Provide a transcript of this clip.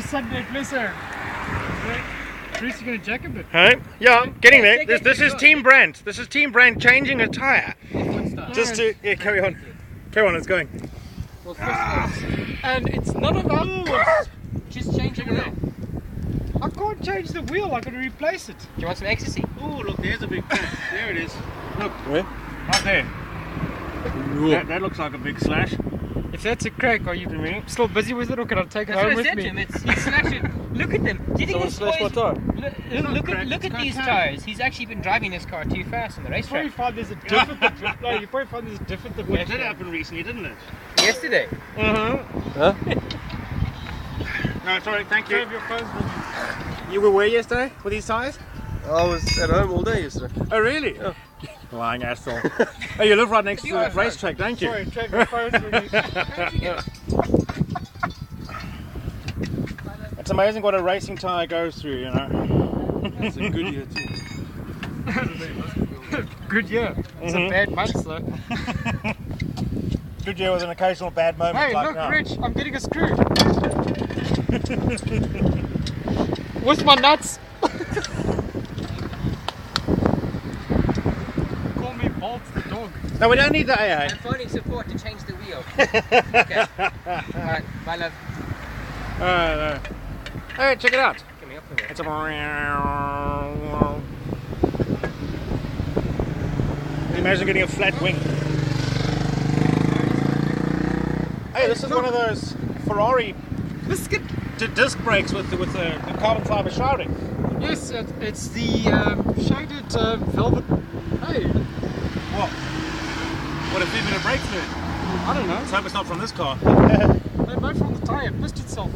Sunday blizzard. Chris, you gonna jack a bit? Hey? Yeah, I'm getting there. This is Team Brant. This is Team Brant changing a tyre. Just to carry on. Carry on, it's going. Well, and it's not about just changing it. I can't change the wheel, I gotta replace it. Do you want some ecstasy? Oh, look, there's a big crack. There it is. Look. Where? Right there. That looks like a big slash. If that's a crack, are you still busy with it or can I take it home with me? He's slashing. Look at them. Do you think this Someone slashed my boy's... tyre. Look at these tyres. He's actually been driving this car too fast on the You probably racetrack. find there's a different no, you probably find there's a different Well, it did happen recently, didn't it? Yesterday. Huh? No, sorry, thank you. Your phone's ringing. You were where yesterday with these tyres? I was at home all day yesterday. Oh, really? Yeah. Lying asshole. Oh, you live right next to the racetrack, don't you? Sorry, Trav, your phone's ringing. It's amazing what a racing tyre goes through, you know. It's a good year too. Good year. It's a bad month though. Good year with an occasional bad moment Hey, like look, now. Rich, I'm getting a screw. With my nuts. Call me Bolt the dog. No, we don't need the AA. I'm phoning support to change the wheel. Okay. Alright, bye love. Hey, check it out. Get me up from here. It's a... Imagine getting a flat wing. Hey, this is one of those Ferrari disc brakes with the carbon fiber shrouding. Yes, it's the shaded velvet. Hey, What? What a few-minute brake fluid. I don't know. Let's hope it's not from this car. They made from the tyre, it pissed itself.